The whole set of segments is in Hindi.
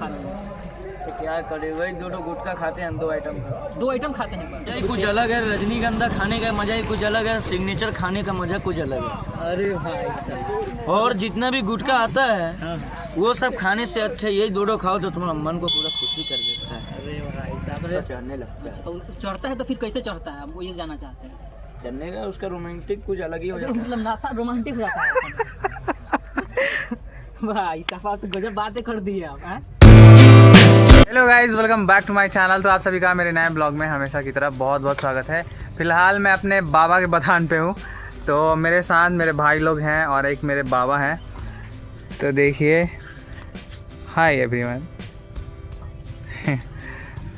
खा रहे हैं। तो क्या करे, वही दो गुटखा खाते हैं, 2 आइटम का। 2 आइटम खाते हैं पर। मजा ही कुछ अलग है, रजनीगंधा खाने का मजा ही कुछ अलग है, सिग्नेचर खाने का मजा कुछ अलग है। अरे भाई साहब, और जितना भी गुटखा आता है वो सब खाने से अच्छा यही दो खाओ तो तुम्हारा मन को पूरा खुशी कर देता है। अरे भाई साहब, पूरा चढ़ने लगता है। तो चढ़ता है तो फिर कैसे चढ़ता है, हम वो ये जानना चाहते हैं। चढ़ने का उसका रोमांटिक कुछ अलग ही हो जाता है। मतलब नासा रोमांटिक हो जाता है। भाई साहब, आप तो गजब बातें कर दी है आप। हैं? Hello guys, welcome back to my channel. तो आप सभी का मेरे नए ब्लॉग में हमेशा की तरह बहुत बहुत स्वागत है। फिलहाल मैं अपने बाबा के बथान पे हूँ, तो मेरे साथ मेरे भाई लोग हैं और एक मेरे बाबा हैं। तो देखिए, हाय एवरीवन।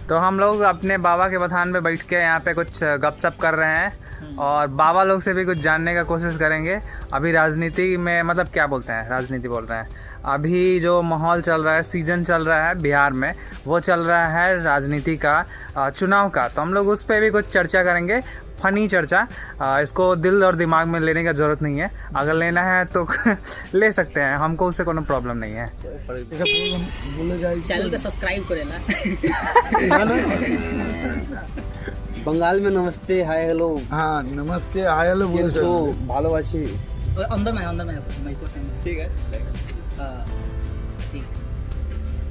तो हम लोग अपने बाबा के बथान पे बैठ के यहाँ पे कुछ गपशप कर रहे हैं और बाबा लोग से भी कुछ जानने का कोशिश करेंगे। अभी राजनीति में, मतलब क्या बोलते हैं, राजनीति बोल रहे हैं, अभी जो माहौल चल रहा है, सीजन चल रहा है बिहार में, वो चल रहा है राजनीति का, चुनाव का। तो हम लोग उस पर भी कुछ चर्चा करेंगे, फनी चर्चा। इसको दिल और दिमाग में लेने का ज़रूरत नहीं है, अगर लेना है तो ले सकते हैं, हमको उससे कोई प्रॉब्लम नहीं है। चैनल को सब्सक्राइब करेला। बंगाल में नमस्ते, हाय हेलो। हाँ, नमस्ते, हाय हेलो बोलो तो ভালোবাসি। और अंदर में मैं को ঠিক আছে। ठीक।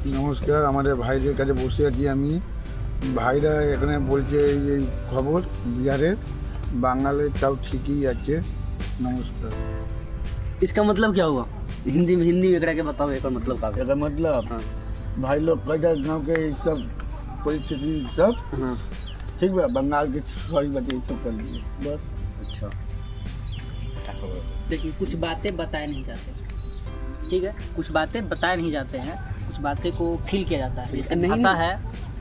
নমস্কার, আমাদের ভাইদের কাছে বসে আছি আমি। ভাইরা এখানে বলছে এই খবর বিহারের, বাঙালের তাও ঠিকই আছে। नमस्कार। इसका मतलब क्या हुआ? हिंदी में एकरा के बताओ, एक मतलब का। एकर मतलब भाई लोग कई गाँव के ई सब परिस्थिति सब ठीक बा, बंगाल के सॉरी बता सब कर लीजिए बस। अच्छा, देखिए, कुछ बातें बताए नहीं जाते, ठीक है, कुछ बातें बताए नहीं जाते हैं, कुछ बातें को फील किया जाता है। जैसे भाषा है,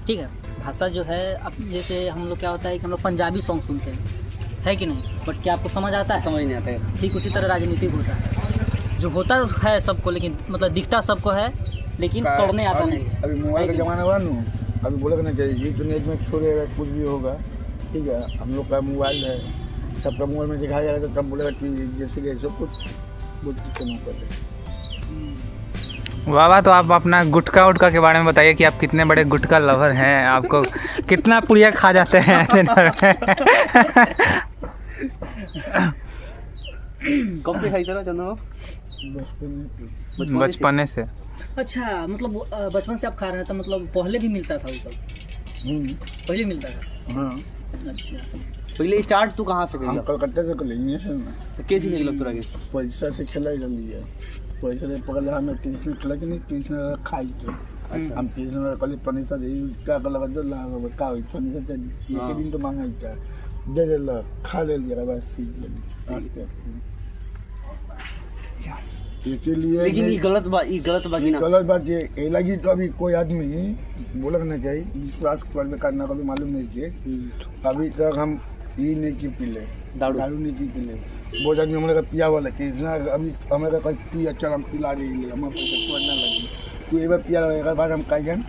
ठीक है, भाषा जो है, अब जैसे हम लोग क्या होता है कि हम लोग पंजाबी सॉन्ग सुनते हैं, है कि नहीं, बट क्या आपको समझ आता है? समझ नहीं आता है। ठीक उसी तरह राजनीतिक होता है, जो होता है सबको, लेकिन मतलब दिखता सबको है, लेकिन तोड़ने आता नहीं है। अभी मोबाइल का जमाना हुआ ना, अभी बोला करना चाहिए इंटरनेट में छोड़ेगा कुछ भी होगा, ठीक है। हम लोग का मोबाइल है, सबका मोबाइल में दिखाया जाएगा तो तब बोलेगा कि जैसे कि सब कुछ बहुत कुछ कर रहे। बाबा, तो आप अपना गुटखा उटका के बारे में बताइए कि आप कितने बड़े गुटखा लवर हैं, आपको कितना पुड़िया खा जाते हैं दिन भर में? कब से खाई था चंदो? बचपने से। अच्छा, मतलब बचपन से आप खा रहे हैं, तो मतलब पहले भी मिलता था वो सब? पहले मिलता था। हाँ, अच्छा, पहले स्टार्ट तू कहाँ से हम करी? कलकत्ता से कर लेंगे सर ना, कैसे करी लोग तोरा के? पैसा से खेला ही लिया, पैसा से पकड़ हमें ट्यूशन खेला कि नहीं, ट्यूशन खाई थे। अच्छा। हम ट्यूशन कल पनीर दे क्या कर लगा जो ला का पनीर से एक दिन तो मांगा ही था, दे दे ला खा ले लिया बस, सीख गया। इसीलिए लेकिन ये गलत बात ना। गलत बात ये लगी तो अभी कोई आदमी बोला ना चाहिए, विश्वास पर करना कभी मालूम नहीं किए। अभी तक हम ये नहीं की पीले, दारू नहीं की पीले। बहुत आदमी हमारे पिया वाला कि अभी हमारे कल पिया, चल हम पिला रही है, हमारे छोड़ना लगी तो एक बार पिया एक बार हम कह जान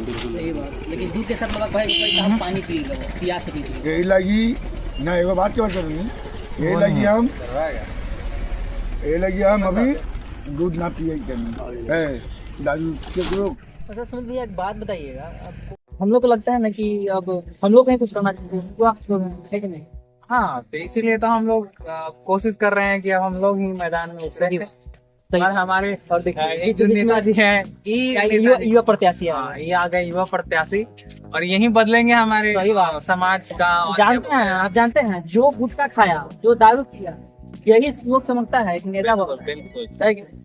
बिल्कुल सही बात। लेकिन दूध के साथ लगा कहे हम पानी पी लो, प्यास से पी लो। यही लगी ना, एक बात क्या बता रही, यही लगी हम अभी दूध ना पिए दारू के लोग। अच्छा सुमित भैया, एक बात बताइएगा, आपको हम लोग को लगता है ना कि अब हम लोग कहीं कुछ करना चाहिए, वो आप लोग है कि नहीं? हाँ, तो इसीलिए तो हम लोग कोशिश कर रहे हैं कि अब हम लोग ही मैदान में उतरें। और हमारे और देखिए, एक जो नेता जी हैं, युवा प्रत्याशी है। हाँ, ये आ गए युवा प्रत्याशी और यही बदलेंगे हमारे सही बात। समाज का। जानते हैं, आप जानते हैं, जो गुटखा खाया, जो दारू पिया, यही लोग समझता है कि नेता बनो। बिल्कुल है कि नहीं?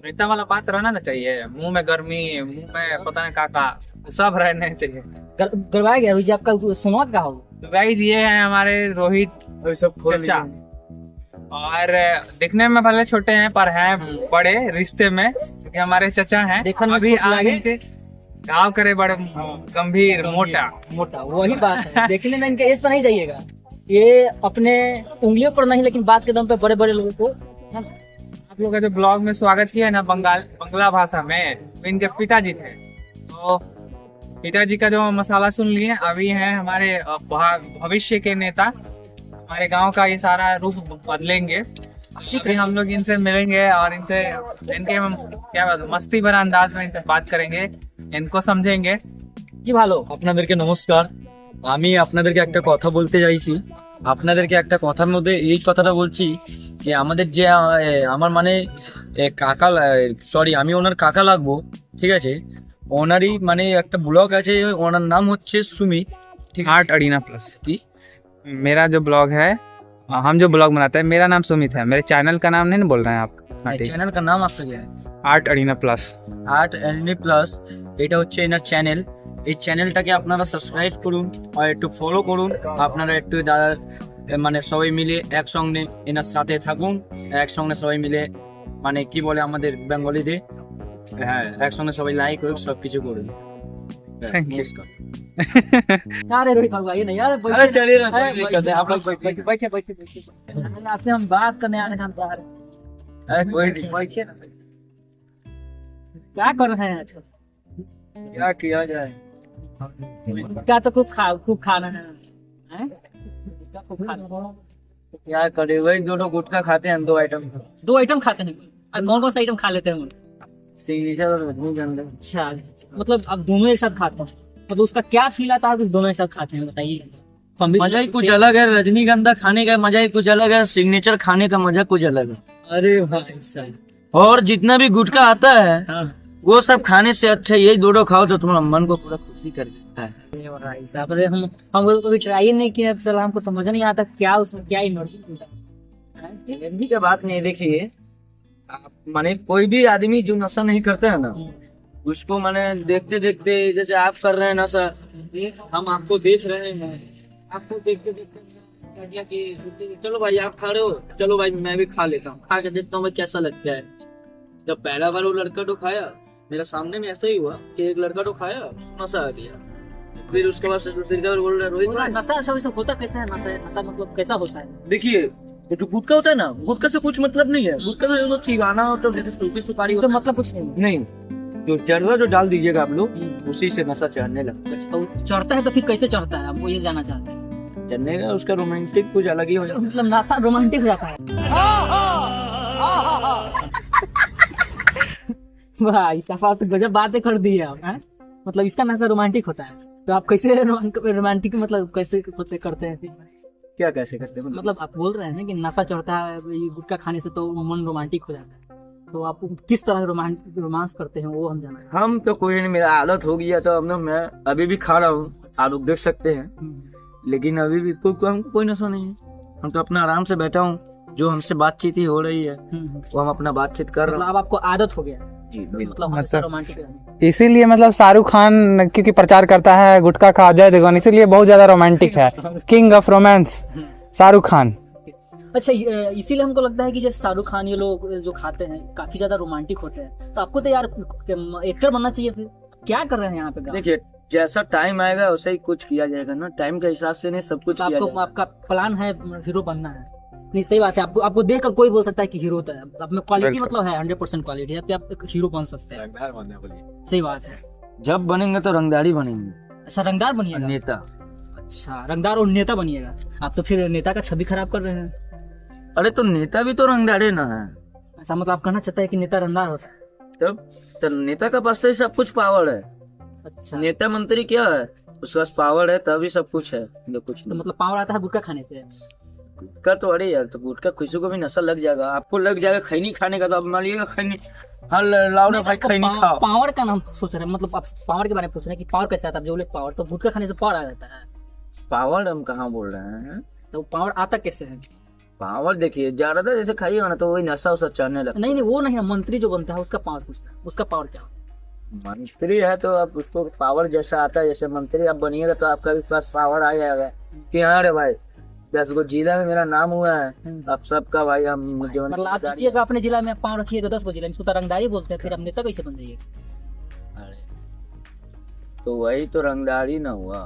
नेता वाला बात रहना ना चाहिए, मुंह में गर्मी, मुंह में पता नहीं का सब रहने चाहिए। गड़बड़ा गया जी आपका, सुनवा का हो। तो गाइस, ये है हमारे रोहित चचा, और दिखने में भले छोटे हैं पर हैं बड़े रिश्ते में, क्योंकि हमारे चचा हैं। देखने में अभी छोटे आगे लगे। के गाँव करे बड़े गंभीर मोटा। वही बात है। देखने में इनके एज पर नहीं जाइएगा, ये अपने उंगलियों पर नहीं, लेकिन बात के दम पे बड़े बड़े लोगों को। आप लोग का जो ब्लॉग में स्वागत किया है ना बंगला भाषा में, तो इनके पिताजी थे, तो पिताजी का जो मसाला सुन लिए, अभी हैं हमारे भविष्य के नेता, हमारे गांव का ये सारा रूप बदलेंगे। अभी हम लोग इनसे मिलेंगे और इनसे इनके हम क्या बात मस्ती भरा अंदाज में इनसे बात करेंगे, इनको समझेंगे। কি ভালো আপনাদেরকে নমস্কার। আমি আপনাদেরকে একটা কথা বলতে চাইছি। আপনাদেরকে একটা কথার মধ্যে এই কথাটা বলছি যে আমাদের যে আমার মানে কাকা, সরি আমি ওনার কাকা লাগবো, ঠিক আছে? ওনারই মানে একটা ব্লগ আছে, ওনার নাম হচ্ছে সুমিত, ঠিক आर्ट अरीना प्लस কি मेरा जो ब्लॉग है, हम जो ब्लॉग बनाते हैं, मेरा नाम सुमित है। मेरे चैनल का नाम नहीं ना बोल रहे हैं आप? हाँ ठीक, চ্যানেল का नाम आपका क्या है? Art Arena Plus. Art and Plus, এটা হচ্ছে এনার চ্যানেল। এই চ্যানেলটাকে আপনারা সাবস্ক্রাইব করুন আর একটু ফলো করুন। আপনারা একটু দাদার মানে সবাই মিলে একসঙ্গে এনার সাথে থাকুন, একসঙ্গে সবাই মিলে মানে কি বলে আমাদের বেঙ্গলিতে, হ্যাঁ একসঙ্গে সবাই লাইক করুন, সব কিছু করুন। Thank you. নমস্কার। यार रोहित भाई भाई नहीं यार अरे चलिए ना, कोई दिक्कत नहीं, आप लोग बैठे बैठे बैठे बैठे आपसे हम बात करने आ रहे हैं, हम बाहर अरे कोई नहीं, बैठिए ना। क्या कर रहे हैं आजकल? क्या किया जाए। क्या तो खूब खाना है, हैं? क्या खूब खाना क्या करे, वही दोनों गुटखा खाते हैं, 2 आइटम, 2 आइटम खाते हैं और कौन कौन सा आइटम खा लेते हैं हम? सिग्नेचर और रजनीगंधा। अच्छा, मतलब आप दोनों एक साथ खाते हो, मतलब उसका क्या फील आता है आप इस दोनों एक साथ खाते हैं, बताइए। हम भी मजा ही कुछ अलग है, रजनीगंधा खाने का मजा ही कुछ अलग है, सिग्नेचर खाने का मजा कुछ अलग है। अरे भाई साहब, और जितना भी गुटखा आता है हाँ वो सब खाने से अच्छा यही दोनों खाओ तो तुम्हारा मन को पूरा खुशी कर देता है। भाई साहब, अरे हम लोग कभी ट्राई नहीं किया, अब साला हमको समझ नहीं आता क्या उसमें क्या इनर्जी होता है। एनर्जी का बात नहीं, देखिए आप माने कोई भी आदमी जो नशा नहीं करता है ना, उसको माने देखते देखते जैसे आप कर रहे हैं नशा, हम आपको देख रहे हैं, आपको देखते देखते कह दिया कि चलो भाई आप खा रहे हो, चलो भाई मैं भी खा लेता हूँ, खा के देखता हूँ भाई कैसा लगता है। जब पहला बार वो लड़का तो खाया, मेरा सामने में ऐसा ही हुआ कि एक लड़का तो खाया, नशा आ गया, फिर उसके बाद से दूसरी बार बोल रहा रोहित भाई, नशा अच्छा वैसे होता कैसा है? नशा नशा मतलब कैसा होता है? देखिए ये जो गुटखा होता है ना, गुटखा से कुछ मतलब नहीं है, गुटखा से जो चिबाना हो तो सूखी सुपारी तो मतलब कुछ नहीं नहीं, जो जर्दा जो डाल दीजिएगा आप लोग, उसी से नशा चढ़ने लगता है। तो चढ़ता है तो फिर कैसे चढ़ता है, हमको ये जानना चाहते हैं। चढ़ने का उसका रोमांटिक कुछ अलग ही हो जाता है। मतलब नशा रोमांटिक हो जाता है। भाई साहब आप तो गजब बातें कर दी है आप, हैं? मतलब इसका नशा रोमांटिक होता है, तो आप कैसे रोमांटिक मतलब कैसे करते हैं फिर? क्या कैसे करते हैं मतलब आप बोल रहे हैं ना कि नशा चढ़ता है, ये गुटखा खाने से तो मन रोमांटिक हो जाता है, तो आप किस तरह रोमांस करते हैं वो हम जाना है। हम तो कोई नहीं, मेरा आदत हो गया तो अब ना मैं अभी भी खा रहा हूँ, आप लोग देख सकते हैं, लेकिन अभी भी हमको कोई नशा नहीं है, हम तो अपना आराम से बैठा हूँ, जो हमसे बातचीत ही हो रही है वो हम अपना बातचीत कर रहे मतलब अब आपको आदत हो गया जी, मतलब हमेशा रोमांटिक रहना। इसीलिए मतलब शाहरुख खान क्योंकि प्रचार करता है गुटखा खा अजय देवगन, इसीलिए बहुत ज्यादा रोमांटिक है। King of romance Shahrukh Khan. अच्छा, इसीलिए हमको लगता है कि जैसे शाहरुख खान ये लोग जो खाते हैं काफी ज्यादा रोमांटिक होते हैं, तो आपको तो यार एक्टर बनना चाहिए। फिर क्या कर रहे हैं यहाँ पे? देखिए जैसा टाइम आएगा वैसे ही कुछ किया जाएगा ना, टाइम के हिसाब से नहीं सब कुछ किया आपको जाएगा। आपका प्लान है हीरो बनना है? नहीं सही बात है, आपको देखकर कोई बोल सकता है कि हीरो होता है, आप में क्वालिटी मतलब है 100% क्वालिटी है, आप एक हीरो बन सकते हैं। सही बात है। जब बनेंगे तो रंगदारी बनेंगे। अच्छा, रंगदार बनिएगा? नेता। अच्छा, रंगदार और नेता बनिएगा। आप तो फिर नेता का छवि खराब कर रहे हैं। अरे तो नेता भी तो रंगदारे ना है। अच्छा, मतलब आप कहना चाहते हैं कि नेता रंगदार होता है? तो नेता का पास तो सब कुछ पावर है। अच्छा, नेता मंत्री क्या है, उसके पास पावर है तभी सब कुछ है, तो कुछ तो नहीं। मतलब पावर आता है गुटखा खाने से? गुटखा तो अरे यार, तो गुटखा किसी को भी नशा लग जाएगा, आपको लग जाएगा खैनी खाने का, तो आप मानिएगा खैनी, हाँ लाओ ना भाई खैनी खाओ। पावर का नाम सोच रहे हैं, मतलब आप पावर के बारे में पूछ रहे हैं कि पावर कैसे आता है? जो लोग पावर, तो गुटखा खाने से पावर आ जाता है। पावर हम कहाँ बोल रहे हैं, तो पावर आता कैसे है? पावर देखिए ज्यादा जैसे खाइएगा ना तो वही नशा उसा चढ़ने लगता नहीं वो नहीं, मंत्री जो बनता है उसका पावर पूछना है, उसका पावर क्या? मंत्री है तो आप उसको पावर जैसा आता है, जैसे मंत्री आप बनिएगा तो आपका भी पास पावर आ जाएगा कि हाँ रे भाई 10 गो जिला में मेरा नाम हुआ है, अब सबका भाई हम मतलब आप जीतिएगा अपने जिला में, पावर रखिएगा 10 गो जिला में, इसको तो रंगदारी बोलते हैं, फिर आप नेता कैसे बन जाइएगा? तो वही तो रंगदारी ना हुआ।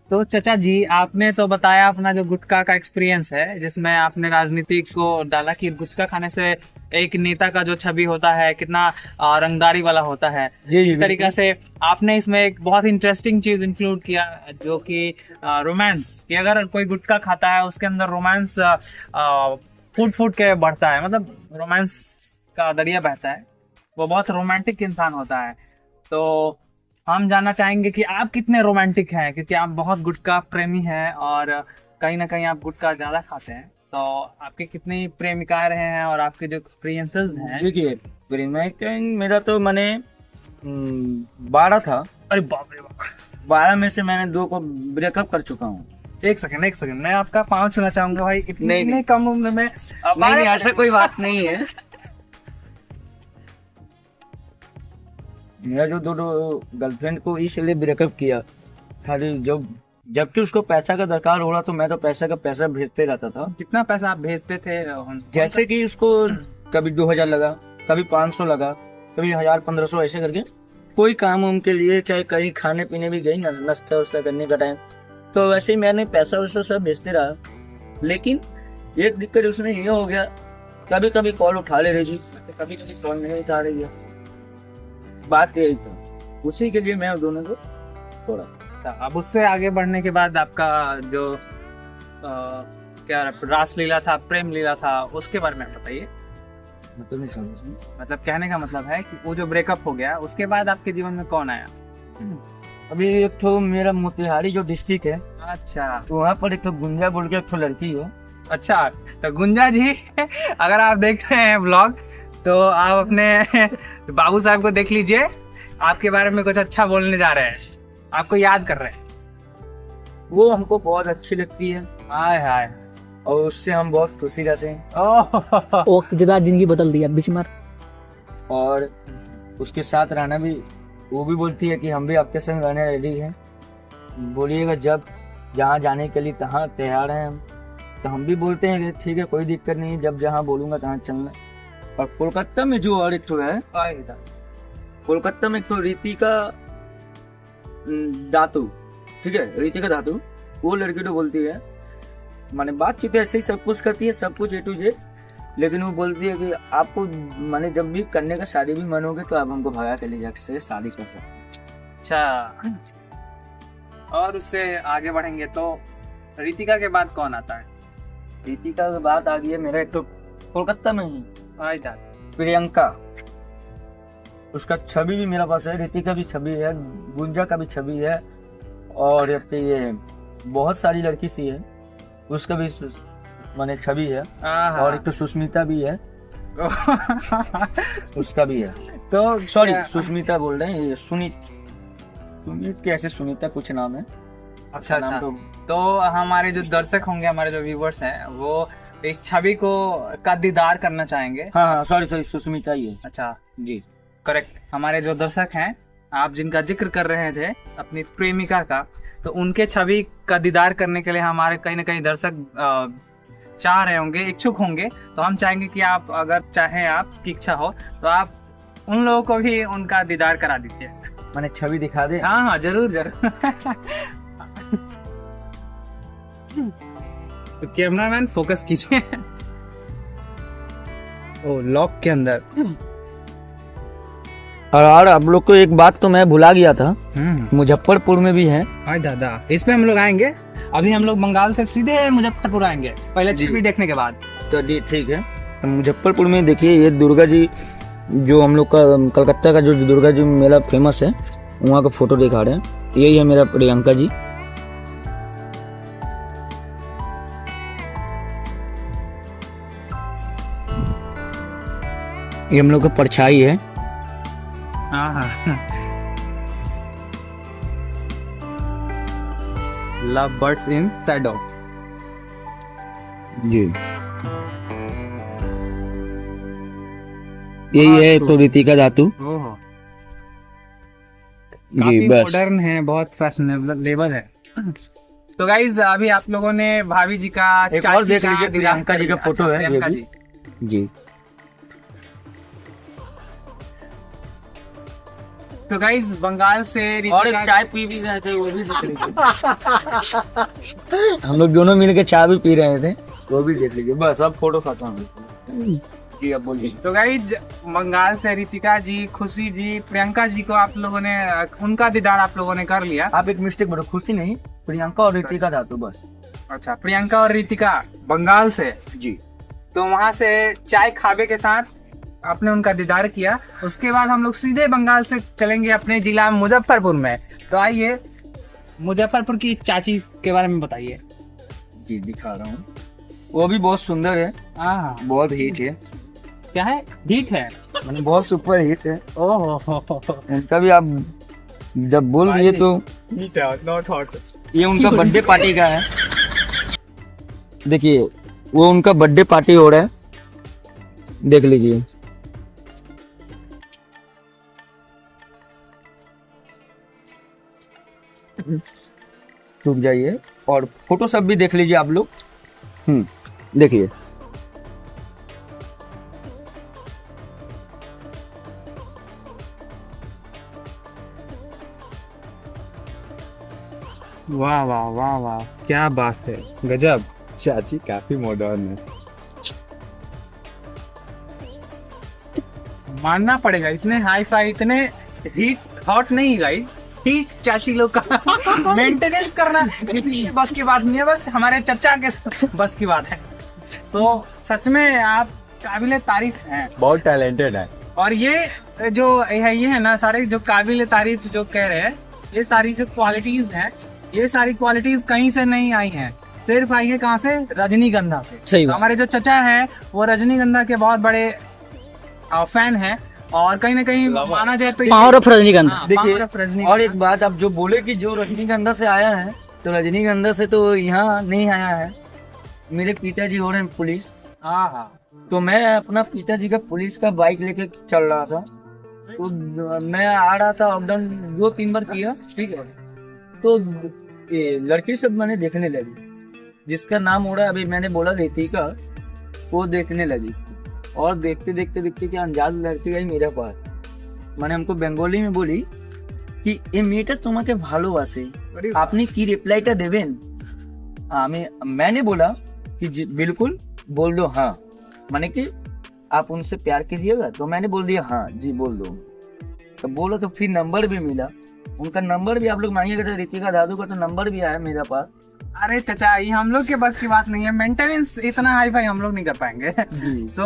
तो चाचा जी आपने तो बताया अपना जो गुटखा का एक्सपीरियंस है, जिसमें आपने राजनीति को डाला कि गुटखा खाने से एक नेता का जो छवि होता है कितना रंगदारी वाला होता है। इस तरीके से आपने इसमें एक बहुत इंटरेस्टिंग चीज इंक्लूड किया जो कि रोमांस, कि अगर कोई गुटखा खाता है उसके अंदर रोमांस फूट फूट के बढ़ता है, मतलब रोमांस का दरिया बहता है। वो बहुत रोमांटिक इंसान होता है। तो हम जानना चाहेंगे कि आप कितने रोमांटिक हैं, क्योंकि आप बहुत गुटखा प्रेमी हैं और कहीं ना कहीं आप गुटखा ज्यादा खाते हैं। तो आपके कितनी प्रेमिकाएं रहे हैं और आपके जो एक्सपीरियंसेस हैं? देखिए प्रेमिकाएं मेरा तो मैंने 12 था। अरे बाप रे बाप। 12 में से मैंने 2 को ब्रेकअप कर चुका हूँ। एक सेकंड, मैं आपका पाँव छूना चाहूंगा भाई। नहीं, इतने कम उम्र में नहीं ऐसा कोई बात नहीं है। मेरा जो 2 गर्लफ्रेंड को इसलिए ब्रेकअप किया, खाली जबकि उसको पैसा का दरकार हो रहा तो मैं तो पैसा भेजते रहता था। कितना पैसा आप भेजते थे? जैसे कि उसको कभी 2000 लगा, कभी 500 लगा, कभी 1000-1500 ऐसे करके कोई काम उम के लिए, चाहे कहीं खाने पीने भी गई नाश्ता वास्ता करने का टाइम, तो वैसे ही मैंने पैसा वैसा सब भेजते रहा। लेकिन एक दिक्कत उसमें ये हो गया, कभी कभी कॉल उठा ले रही थी, कभी कभी कॉल नहीं उठा रही है। बात यही था, उसी के लिए मैं दोनों को छोड़ा। अब उससे आगे बढ़ने के बाद आपका जो क्या रासलीला था, प्रेम लीला था, उसके बारे में बताइए। मतलब नहीं समझ। मतलब कहने का मतलब है कि वो जो ब्रेकअप हो गया उसके बाद आपके जीवन में कौन आया? अभी एक तो मेरा मोतिहारी जो डिस्ट्रिक्ट है, अच्छा, तो वहाँ पर एक तो गुंजा बोल के एक तो लड़की है। अच्छा, तो गुंजा जी अगर आप देख रहे हैं ब्लॉग तो आप अपने बाबू साहब को देख लीजिए, आपके बारे में कुछ अच्छा बोलने जा रहे हैं, आपको याद कर रहे हैं। वो हमको बहुत अच्छी लगती है हाय हाय, और उससे हम बहुत खुशी रहते हैं। ओह वो जरा जिंदगी बदल दी अब बिस्मार। और उसके साथ रहना भी, वो भी बोलती है कि हम भी आपके संग रहने रेडी हैं, बोलिएगा जब जहाँ जाने के लिए तहाँ तैयार हैं हम। तो हम भी बोलते हैं कि ठीक है कोई दिक्कत नहीं, जब जहाँ बोलूँगा तहाँ चलना। और कोलकाता में जो और एक तो है, कोलकाता में तो रितिका दातू, ठीक है, रितिका दातू, वो लड़की तो बोलती है, माने बातचीत ऐसे ही सब कुछ करती है, सब कुछ A to Z, लेकिन वो बोलती है कि आपको माने जब भी करने का शादी भी मन होगे तो आप हमको भगा के ले जाके शादी कर सकते हैं। अच्छा, और उससे आगे बढ़ेंगे तो रितिका के बाद कौन आता है? रितिका की बात आ गई है मेरा एक तो कोलकाता में ही हाय दा, प्रियंका, उसका छवि भी मेरा पास है, रितिका भी छवि है, गुंजा का भी छवि है, और ये बहुत सारी लड़की सी है, उसका भी माने छवि है, और एक तो सुष्मिता भी है उसका भी है। तो सॉरी सुष्मिता बोल रहे हैं, ये सुनीत कैसे सुनीता कुछ नाम है। अच्छा नाम तो हमारे जो दर्शक होंगे, हमारे जो व्यूवर्स हैं, वो इस छवि को का दीदार करना चाहेंगे। हाँ सॉरी सुष्मिता ही है। अच्छा जी करेक्ट। हमारे जो दर्शक हैं, आप जिनका जिक्र कर रहे थे अपनी प्रेमिका का, तो उनके छवि का दीदार करने के लिए हमारे कहीं ना कहीं दर्शक चाह रहे होंगे, इच्छुक होंगे। तो हम चाहेंगे कि आप अगर चाहें, आपकी इच्छा हो तो आप उन लोगों को भी उनका दीदार करा दीजिए। मैंने छवि दिखा दे। हाँ हाँ जरूर जरूर। तो कैमरामैन फोकस कीजिए। ओ लॉक के अंदर। और आप लोग को एक बात तो मैं भुला गया था, मुजफ्फरपुर में भी है। हाय दादा, इस पे हम लोग आएंगे। अभी हम लोग बंगाल से सीधे मुजफ्फरपुर आएंगे, पहले छवि देखने के बाद। तो ठीक है, तो मुजफ्फरपुर में देखिए ये दुर्गा जी, जो हम लोग का कलकत्ता का जो दुर्गा जी मेला फेमस है, वहाँ का फोटो दिखा रहे हैं। यही है मेरा प्रियंका जी। ये हम लोग का परछाई है। Love birds in Shadow. जी यही है तो रितिका दातू जी। बस मॉडर्न है, बहुत फैशनेबल है। तो गाइज अभी आप लोगों ने भाभी जी का, एक और देख लीजिए, प्रियंका जी का फोटो है प्रियंका ये जी। भी। जी तो गाइज बंगाल से और एक चाय पी भी रहे थे, वो भी देख लीजिए। हम लोग दोनों मिलके चाय भी पी रहे थे, वो भी देख लीजिए। बस अब फोटो खाता हूँ जी, अब बोलिए। तो गाइज बंगाल से रितिका जी, खुशी जी, प्रियंका जी को आप लोगों ने, उनका दीदार आप लोगों ने कर लिया। आप एक मिस्टेक बोलो, खुशी नहीं, प्रियंका और रितिका दातू बस। अच्छा, प्रियंका और रितिका बंगाल से जी। तो वहां से चाय खाबे के साथ आपने उनका दीदार किया। उसके बाद हम लोग सीधे बंगाल से चलेंगे अपने जिला मुजफ्फरपुर में। तो आइए मुजफ्फरपुर की चाची के बारे में बताइए। जी दिखा रहा हूँ, वो भी बहुत सुंदर है, हाँ, बहुत हिट है, क्या है, हिट है, मतलब बहुत सुपर हिट है। ओहो, उनका भी आप जब बोल दिए तो हिट है, नॉट हॉट। ये उनका बर्थडे पार्टी का है। देखिए वो उनका बर्थडे पार्टी हो रहा है, देख लीजिए। रुक जाइए और फोटो सब भी देख लीजिए आप लोग। देखिए वाह वाह वाह वाह, क्या बात है, गजब। चाची काफी मॉडर्न है। मानना पड़ेगा, इतने हाई फाई, इतने हीट हॉट नहीं गाइस, हीट चाची लोग का मेंटेनेंस करना किसी के बस की बात नहीं है, बस हमारे चचा के बस की बात है। तो सच में आप काबिले तारीफ हैं। बहुत टैलेंटेड है। और ये जो है ना, सारे जो काबिले तारीफ जो कह रहे हैं, ये सारी जो क्वालिटीज हैं, ये सारी क्वालिटीज कहीं से नहीं आई हैं, सिर्फ आई है कहाँ से, रजनीगंधा से। सही बात। हमारे जो चचा हैं वो रजनीगंधा के बहुत बड़े फैन हैं, और कहीं ना कहीं माना जाए तो पावर ऑफ रजनीगंधा। हाँ, देखिए, power of रजनीगंधा। और एक बात, आप जो बोले कि जो रजनीगंधा से आया है, तो रजनीगंधा से तो यहाँ नहीं आया है। मेरे पिताजी हो रहे हैं पुलिस, हाँ, तो मैं अपना पिताजी का पुलिस का बाइक लेके चल रहा था, तो मैं आ रहा था, अप डाउन 2-3 बार किया, ठीक है। तो ये लड़की सब मैंने देखने लगी, जिसका नाम हो रहा है, अभी मैंने बोला रितिका, वो देखने लगी। और देखते देखते देखते क्या अंदाज लड़की आई मेरे पास, मैंने हमको बंगाली में बोली कि ये मेয়েটা তোমাকে ভালোবাসে, আপনি কি রিপ্লাইটা দেবেন? मैंने बोला कि बिल्कुल, बोल दो हाँ, माने कि आप उनसे प्यार कीजिएगा। तो मैंने बोल दिया हाँ जी बोल दो। तो बोलो, तो फिर नंबर भी मिला, उनका नंबर भी आप लोग मांगिएगा, तो रितिका दादू का तो नंबर भी आया मेरे पास। अरे चचा, ये हम लोग के बस की बात नहीं है, मेंटेनेंस इतना हाई फाई हम लोग नहीं कर पाएंगे। सो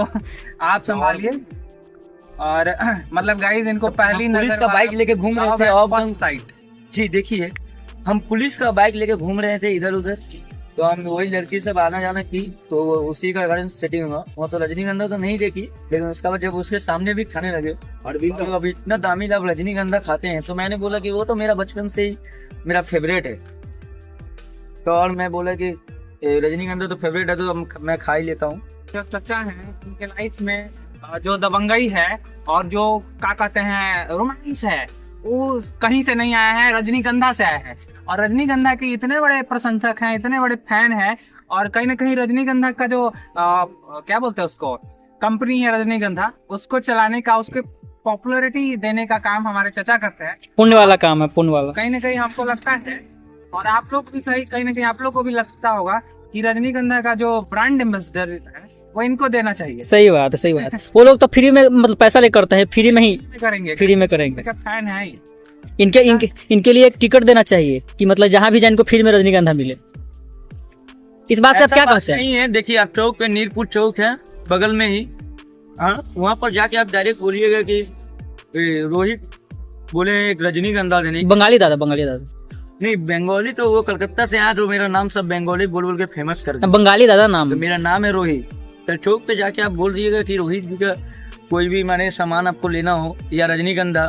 आप संभालिए। और मतलब गाइस, इनको पहली पुलिस नजर का बाइक लेके घूम रहे थे और साइड। जी देखिए, हम पुलिस का बाइक लेके घूम रहे थे इधर उधर, तो हम वही लड़की से आना जाना की, तो उसी का कारण सेटिंग हुआ। वो तो रजनीगंधा तो नहीं देखी, लेकिन उसका बाद जब उसके सामने भी खाने लगे, और भी तो अभी इतना दामी लोग रजनीगंधा खाते हैं, तो मैंने बोला कि वो तो मेरा बचपन से ही मेरा फेवरेट है। तो और मैं बोला कि रजनीगंधा तो फेवरेट है, तो मैं खा ही लेता हूँ। जो चचा हैं, उनके लाइफ में जो दबंगई है और जो क्या कहते हैं रोमांस है, वो कहीं से नहीं आया है, रजनीगंधा से आया है। और रजनीगंधा के इतने बड़े प्रशंसक हैं, इतने बड़े फैन हैं, और कहीं ना कहीं रजनीगंधा का जो क्या बोलते हैं उसको, कंपनी है रजनीगंधा, उसको चलाने का, उसके पॉपुलैरिटी देने का काम हमारे चचा करते हैं। पुण्य वाला काम है, पुण्य वाला। कहीं ना कहीं हमको लगता है, और आप लोग भी सही, कहीं ना कहीं आप लोग को भी लगता होगा कि रजनीगंधा का जो ब्रांड एम्बेसडर है वो इनको देना चाहिए। सही बात है, सही बात है। वो लोग तो फ्री में, मतलब पैसा ले करते हैं, फ्री में ही करेंगे, फ्री में करेंगे। फैन है ये। इनके लिए एक टिकट देना चाहिए कि मतलब जहाँ भी जाए इनको फ्री में रजनीगंधा मिले। इस बात से आप क्या कहते हैं? नहीं है, देखिए आप चौक पे, नीरपुर चौक है बगल में ही, हाँ, वहाँ पर जाके आप डायरेक्ट बोलिएगा कि रोहित बोले एक रजनीगंधा देने। बंगाली दादा, बंगाली दादा नहीं, बंगाली तो वो कलकत्ता से आया, तो मेरा नाम सब बंगाली बोल बोल के फेमस कर दिया। बंगाली दादा नाम। तो मेरा नाम है रोहित। तो चौक पे जाके आप बोल दिएगा कि रोहित जी का कोई भी माने सामान आपको लेना हो या रजनीगंधा,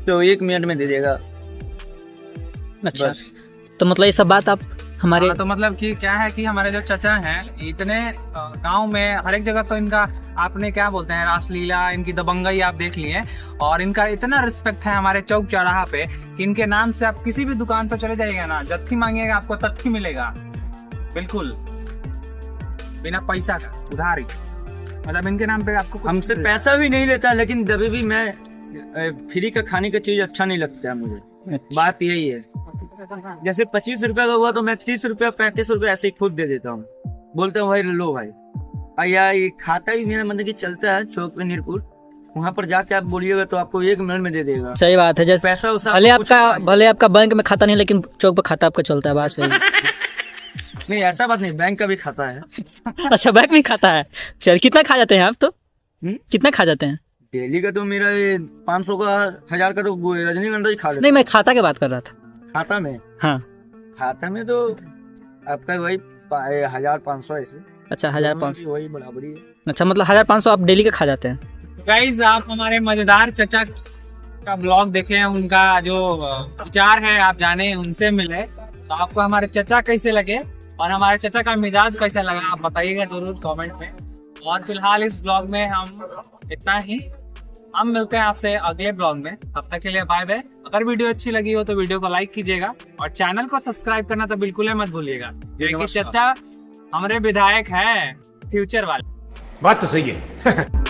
तो 1 मिनट में दे देगा। अच्छा, तो मतलब ये सब बात आप हमारे तो मतलब कि क्या है कि हमारे जो चचा हैं, इतने गांव में हर एक जगह तो इनका, आपने क्या बोलते हैं, रासलीला, इनकी दबंगई आप देख लिए, और इनका इतना रिस्पेक्ट है हमारे चौक चौराहा पे कि इनके नाम से आप किसी भी दुकान पर चले जाइएगा ना, जत्थी मांगिएगा आपको तत्थी मिलेगा, बिल्कुल बिना पैसा का, उधारी। मतलब इनके नाम पे आपको हमसे पैसा भी नहीं लेता, लेकिन जब भी मैं फ्री का खाने का चीज अच्छा नहीं लगता है मुझे। बात यही है, जैसे 25 रुपए का हुआ तो मैं 30 रुपया 35 रुपए ऐसे ही खुद दे देता हूँ, बोलता हूँ भाई लो भाई। या ये खाता भी मेरा मतलब कि चलता है चौक पे नीरपुर, वहाँ पर जाके आप बोलिएगा तो आपको 1 मिनट में दे देगा। सही बात है। जैसे पैसा भले आपका बैंक में खाता नहीं, लेकिन चौक पर खाता आपका चलता है। बात सही। नहीं ऐसा बात नहीं, बैंक का भी खाता है। अच्छा बैंक में खाता है। चल कितना खा जाते हैं आप तो? कितना खा जाते हैं? डेली का तो मेरा 500 का 1000 का तो वो रजनीगंधा ही खा लेता। नहीं मैं खाता की बात कर रहा था। खाता में, हाँ खाता में तो आपका वही 1500 ऐसे। अच्छा 1500। वही बराबरी है। अच्छा मतलब 1500 आप डेली का खा जाते हैं। गाइज आप हमारे मजेदार चचा का ब्लॉग देखे, उनका जो विचार है आप जाने, उनसे मिले, तो आपको हमारे चचा कैसे लगे और हमारे चचा का मिजाज कैसा लगा आप बताइएगा जरूर कमेंट में। और फिलहाल इस ब्लॉग में हम इतना ही, हम मिलते हैं आपसे अगले ब्लॉग में, तब तक के लिए बाय बाय। अगर वीडियो अच्छी लगी हो तो वीडियो को लाइक कीजिएगा और चैनल को सब्सक्राइब करना तो बिल्कुल ही मत भूलिएगा, क्योंकि चचा हमारे विधायक है फ्यूचर वाले। बात तो सही है।